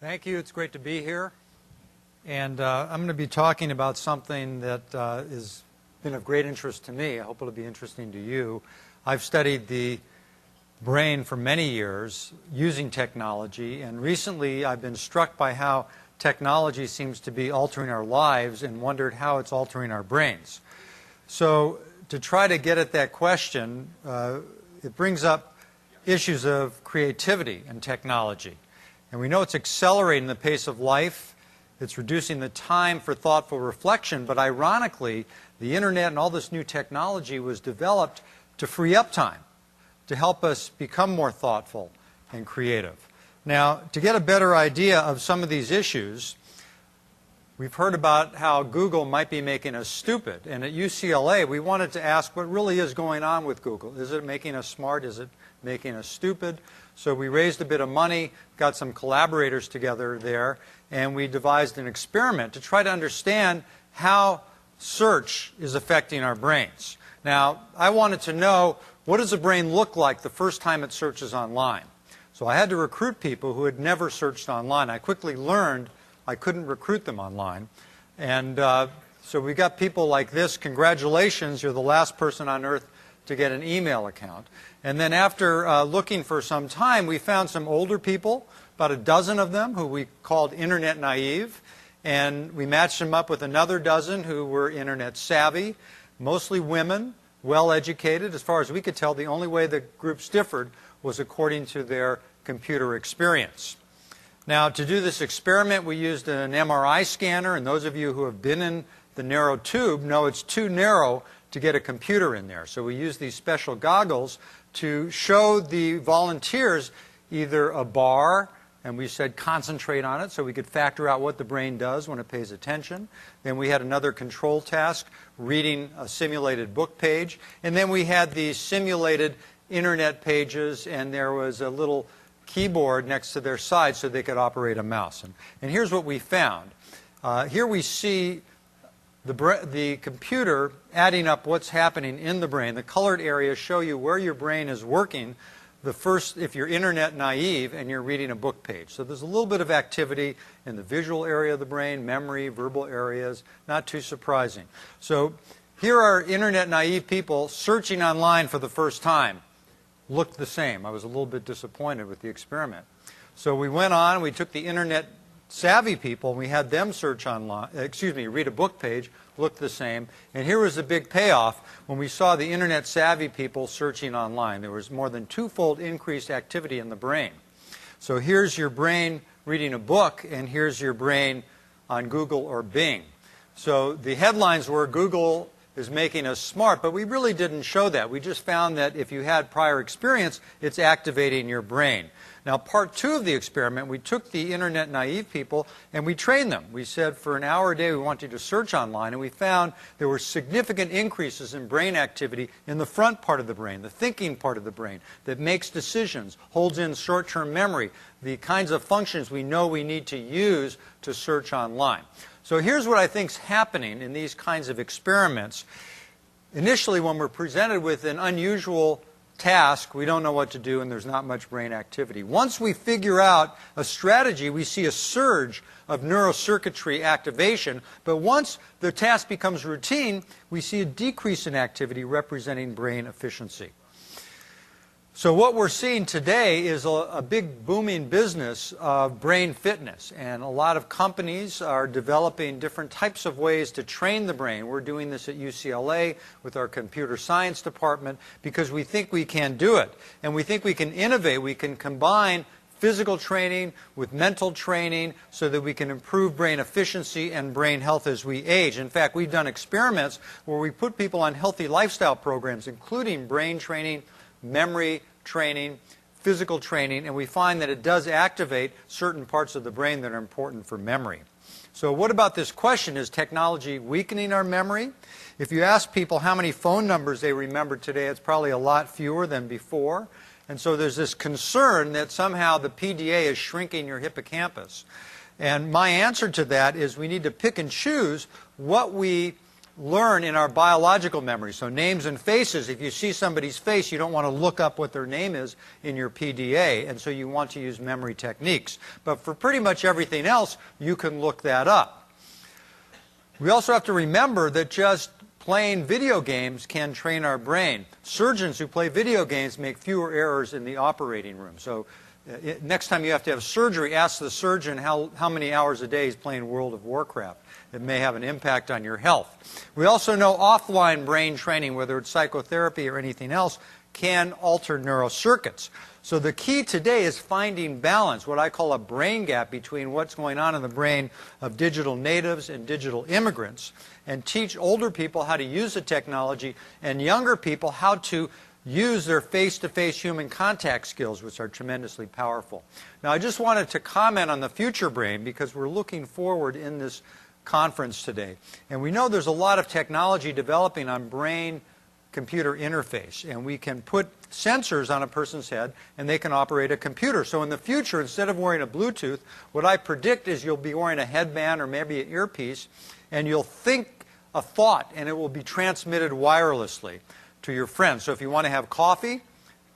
Thank you. It's great to be here. And I'm going to be talking about something that has been of great interest to me. I hope it'll be interesting to you. I've studied the brain for many years using technology, and recently I've been struck by how technology seems to be altering our lives and wondered how it's altering our brains. So to try to get at that question, it brings up issues of creativity and technology. And we know it's accelerating the pace of life. It's reducing the time for thoughtful reflection. But ironically, the internet and all this new technology was developed to free up time, to help us become more thoughtful and creative. Now, to get a better idea of some of these issues, we've heard about how Google might be making us stupid. And at UCLA, we wanted to ask what really is going on with Google. Is it making us smart? Is it making us stupid? So we raised a bit of money, got some collaborators together there, and we devised an experiment to try to understand how search is affecting our brains. Now, I wanted to know, what does a brain look like the first time it searches online? So I had to recruit people who had never searched online. I quickly learned I couldn't recruit them online. And so we got people like this. Congratulations, you're the last person on earth to get an email account. And then after looking for some time, we found some older people, about a dozen of them, who we called internet naive. And we matched them up with another dozen who were internet savvy, mostly women, well-educated. As far as we could tell, the only way the groups differed was according to their computer experience. Now, to do this experiment, we used an MRI scanner, and those of you who have been in the narrow tube know it's too narrow to get a computer in there. So we used these special goggles to show the volunteers either a bar, and we said concentrate on it so we could factor out what the brain does when it pays attention. Then we had another control task, reading a simulated book page. And then we had these simulated internet pages, and there was a little keyboard next to their side so they could operate a mouse. And here's what we found. Here we see the computer adding up what's happening in the brain. The colored areas show you where your brain is working if you're internet naive and you're reading a book page. So there's a little bit of activity in the visual area of the brain, memory, verbal areas, not too surprising. So here are internet naive people searching online for the first time. Looked the same. I was a little bit disappointed with the experiment. So we went on, we took the internet savvy people, and we had them search online, read a book page, looked the same. And here was the big payoff when we saw the internet savvy people searching online. There was more than twofold increased activity in the brain. So here's your brain reading a book, and here's your brain on Google or Bing. So the headlines were Google is making us smart, but we really didn't show that. We just found that if you had prior experience, it's activating your brain. Now, part two of the experiment, we took the internet naive people and we trained them. We said for an hour a day we want you to search online, and we found there were significant increases in brain activity in the front part of the brain, the thinking part of the brain that makes decisions, holds in short-term memory, the kinds of functions we know we need to use to search online. So here's what I think is happening in these kinds of experiments. Initially, when we're presented with an unusual task, we don't know what to do, and there's not much brain activity. Once we figure out a strategy, we see a surge of neurocircuitry activation. But once the task becomes routine, we see a decrease in activity representing brain efficiency. So what we're seeing today is a big booming business of brain fitness, and a lot of companies are developing different types of ways to train the brain. We're doing this at UCLA with our computer science department because we think we can do it, and we think we can innovate. We can combine physical training with mental training so that we can improve brain efficiency and brain health as we age. In fact, we've done experiments where we put people on healthy lifestyle programs, including brain training, memory training, physical training, and we find that it does activate certain parts of the brain that are important for memory. So what about this question, is technology weakening our memory? If you ask people how many phone numbers they remember today, it's probably a lot fewer than before. And so there's this concern that somehow the PDA is shrinking your hippocampus. And my answer to that is we need to pick and choose what we learn in our biological memory. So names and faces, if you see somebody's face, you don't want to look up what their name is in your PDA, and so you want to use memory techniques. But for pretty much everything else, you can look that up. We also have to remember that just playing video games can train our brain. Surgeons who play video games make fewer errors in the operating room. So next time you have to have surgery, ask the surgeon how many hours a day he's playing World of Warcraft. It may have an impact on your health. We also know offline brain training, whether it's psychotherapy or anything else, can alter neurocircuits. So the key today is finding balance, what I call a brain gap between what's going on in the brain of digital natives and digital immigrants, and teach older people how to use the technology and younger people how to use their face-to-face human contact skills, which are tremendously powerful. Now, I just wanted to comment on the future brain because we're looking forward in this conference today. And we know there's a lot of technology developing on brain-computer interface, and we can put sensors on a person's head and they can operate a computer. So in the future, instead of wearing a Bluetooth, what I predict is you'll be wearing a headband or maybe an earpiece, and you'll think a thought and it will be transmitted wirelessly to your friends. So if you want to have coffee,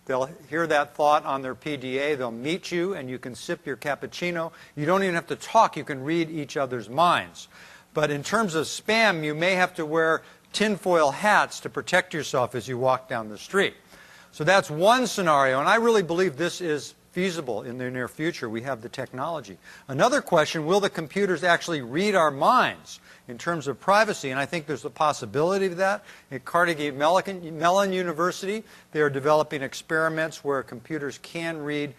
they'll hear that thought on their PDA, they'll meet you, and you can sip your cappuccino. You don't even have to talk, you can read each other's minds. But in terms of spam, you may have to wear tinfoil hats to protect yourself as you walk down the street. So that's one scenario, and I really believe this is feasible in the near future. We have the technology. Another question, will the computers actually read our minds in terms of privacy? And I think there's a possibility of that. At Carnegie Mellon University, they are developing experiments where computers can read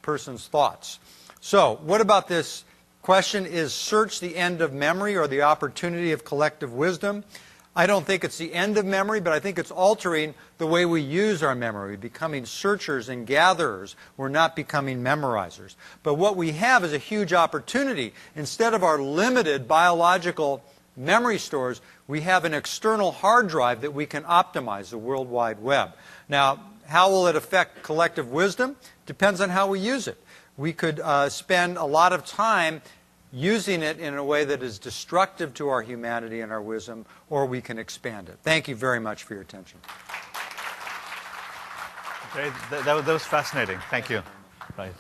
persons' thoughts. So what about this question, is search the end of memory or the opportunity of collective wisdom? I don't think it's the end of memory, but I think it's altering the way we use our memory, becoming searchers and gatherers. We're not becoming memorizers. But what we have is a huge opportunity. Instead of our limited biological memory stores, we have an external hard drive that we can optimize, the World Wide Web. Now, how will it affect collective wisdom? Depends on how we use it. We could spend a lot of time using it in a way that is destructive to our humanity and our wisdom, or we can expand it. Thank you very much for your attention. Okay, that was fascinating. Thank you. Right.